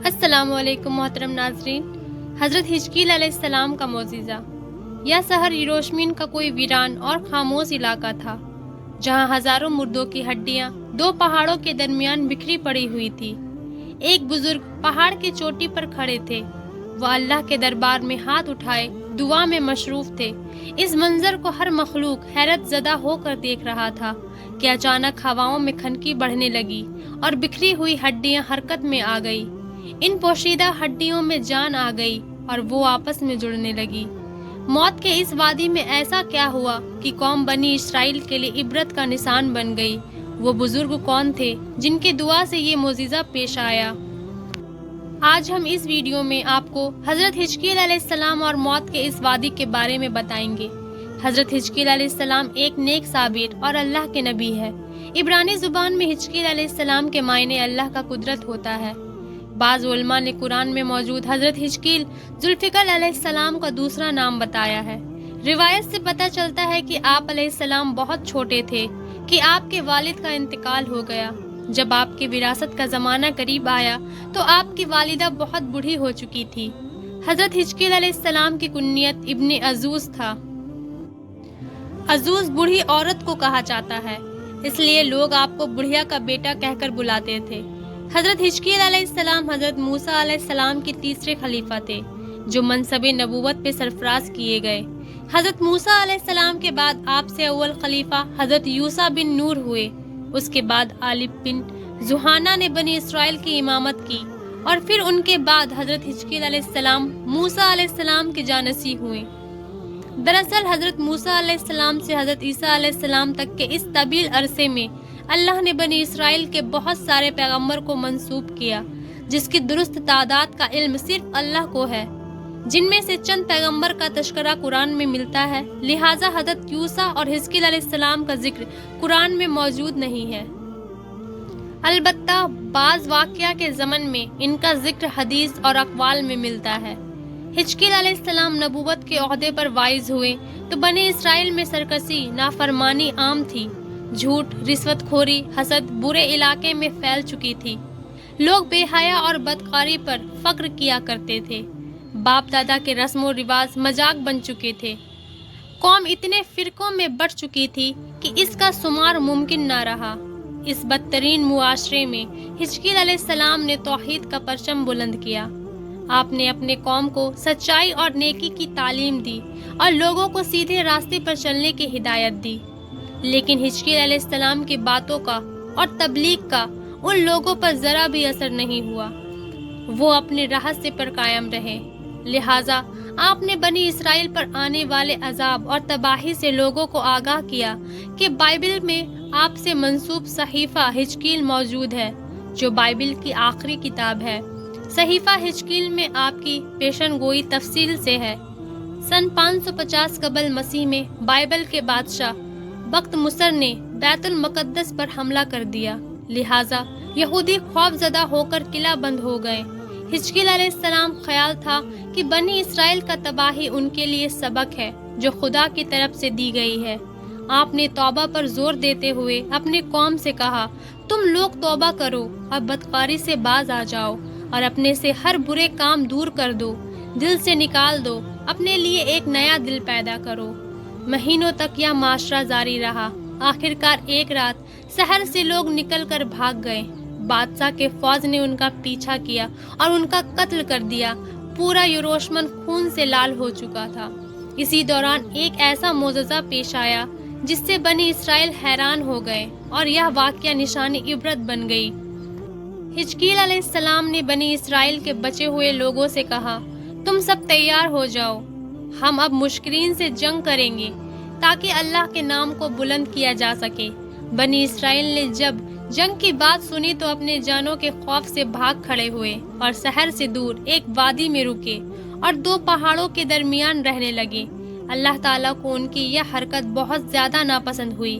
السلام علیکم محترم ناظرین۔ حضرت ہجکیل علیہ السلام کا معجزہ۔ یہ شہر یروشلم کا کوئی ویران اور خاموش علاقہ تھا جہاں ہزاروں مردوں کی ہڈیاں دو پہاڑوں کے درمیان بکھری پڑی ہوئی تھی۔ ایک بزرگ پہاڑ کی چوٹی پر کھڑے تھے، وہ اللہ کے دربار میں ہاتھ اٹھائے دعا میں مصروف تھے۔ اس منظر کو ہر مخلوق حیرت زدہ ہو کر دیکھ رہا تھا کہ اچانک ہواؤں میں کھنکی بڑھنے لگی اور بکھری ہوئی ہڈیاں حرکت میں آ گئی۔ ان پوشیدہ ہڈیوں میں جان آ گئی اور وہ آپس میں جڑنے لگی۔ موت کے اس وادی میں ایسا کیا ہوا کہ قوم بنی اسرائیل کے لیے عبرت کا نشان بن گئی؟ وہ بزرگ کون تھے جن کی دعا سے یہ معجزہ پیش آیا؟ آج ہم اس ویڈیو میں آپ کو حضرت ہجکیل علیہ السلام اور موت کے اس وادی کے بارے میں بتائیں گے۔ حضرت ہجکیل علیہ السلام ایک نیک صابر اور اللہ کے نبی ہے۔ عبرانی زبان میں ہجکیل علیہ السلام کے معنی اللہ کا قدرت ہوتا ہے۔ بعض علماء نے قرآن میں موجود حضرت ہجکیل ذوالفقار علیہ السلام کا دوسرا نام بتایا ہے۔ روایت سے پتہ چلتا ہے کہ آپ علیہ السلام بہت چھوٹے تھے کہ آپ کے والد کا انتقال ہو گیا۔ جب آپ کی وراثت کا زمانہ قریب آیا تو آپ کی والدہ بہت بوڑھی ہو چکی تھی۔ حضرت ہجکیل علیہ السلام کی کنیت ابن عجوز تھا۔ عجوز بوڑھی عورت کو کہا جاتا ہے، اس لیے لوگ آپ کو بڑھیا کا بیٹا کہہ کر بلاتے تھے۔ حضرت ہجکیل علیہ السلام حضرت موسیٰ علیہ السلام کے تیسرے خلیفہ تھے جو منصب نبوت پہ سرفراز کیے گئے۔ حضرت موسیٰ علیہ السلام کے بعد آپ سے اول خلیفہ حضرت یوشع بن نون ہوئے۔ اس کے بعد عالب بن زحانہ نے بنی اسرائیل کی امامت کی اور پھر ان کے بعد حضرت ہجکیل علیہ السلام موسیٰ علیہ السلام کے جانشین ہوئے۔ دراصل حضرت موسیٰ علیہ السلام سے حضرت عیسیٰ علیہ السلام تک کے اس طویل عرصے میں اللہ نے بنی اسرائیل کے بہت سارے پیغمبر کو منسوب کیا، جس کی درست تعداد کا علم صرف اللہ کو ہے، جن میں سے چند پیغمبر کا تذکرہ قرآن میں ملتا ہے، لہٰذا حضرت یوشع اور ہجکیل علیہ السلام کا ذکر قرآن میں موجود نہیں ہے۔ البتہ بعض واقعہ کے ضمن میں ان کا ذکر حدیث اور اقوال میں ملتا ہے۔ ہجکیل علیہ السلام نبوت کے عہدے پر وائز ہوئے تو بنی اسرائیل میں سرکشی، نافرمانی عام تھی۔ جھوٹ، رشوت خوری، حسد برے علاقے میں پھیل چکی تھی۔ لوگ بے حیا اور بدکاری پر فخر کیا کرتے تھے۔ باپ دادا کے رسم و رواج مذاق بن چکے تھے۔ قوم اتنے فرقوں میں بٹ چکی تھی کہ اس کا شمار ممکن نہ رہا۔ اس بدترین معاشرے میں ہجکیل علیہ السلام نے توحید کا پرچم بلند کیا۔ آپ نے اپنے قوم کو سچائی اور نیکی کی تعلیم دی اور لوگوں کو سیدھے راستے پر چلنے کی ہدایت دی۔ لیکن ہجکیل علیہ السلام کی باتوں کا اور تبلیغ کا ان لوگوں پر ذرا بھی اثر نہیں ہوا۔ وہ اپنے راستے پر قائم رہے، لہٰذا آپ نے بنی اسرائیل پر آنے والے عذاب اور تباہی سے لوگوں کو آگاہ کیا کہ بائبل میں آپ سے منسوب صحیفہ ہجکیل موجود ہے، جو بائبل کی آخری کتاب ہے۔ صحیفہ ہجکیل میں آپ کی پیشن گوئی تفصیل سے ہے۔ سن 550 قبل مسیح میں بائبل کے بادشاہ بخت مصر نے بیت المقدس پر حملہ کر دیا، لہٰذا یہودی خوف زدہ ہو کر قلعہ بند ہو گئے۔ ہجکیل علیہ السلام خیال تھا کہ بنی اسرائیل کا تباہی ان کے لیے سبق ہے جو خدا کی طرف سے دی گئی ہے۔ آپ نے توبہ پر زور دیتے ہوئے اپنے قوم سے کہا، تم لوگ توبہ کرو اور بدکاری سے باز آ جاؤ اور اپنے سے ہر برے کام دور کر دو، دل سے نکال دو، اپنے لیے ایک نیا دل پیدا کرو۔ مہینوں تک یہ معاشرہ جاری رہا۔ آخرکار ایک رات شہر سے لوگ نکل کر بھاگ گئے۔ بادشاہ کے فوج نے ان کا پیچھا کیا اور ان کا قتل کر دیا۔ پورا یروشلم خون سے لال ہو چکا تھا۔ اسی دوران ایک ایسا معجزہ پیش آیا جس سے بنی اسرائیل حیران ہو گئے اور یہ واقعہ نشانی عبرت بن گئی۔ ہجکیل علیہ السلام نے بنی اسرائیل کے بچے ہوئے لوگوں سے کہا، تم سب تیار ہو جاؤ، ہم اب مشرکین سے جنگ کریں گے تاکہ اللہ کے نام کو بلند کیا جا سکے۔ بنی اسرائیل نے جب جنگ کی بات سنی تو اپنے جانوں کے خوف سے بھاگ کھڑے ہوئے اور شہر سے دور ایک وادی میں رکے اور دو پہاڑوں کے درمیان رہنے لگے۔ اللہ تعالیٰ کو ان کی یہ حرکت بہت زیادہ ناپسند ہوئی،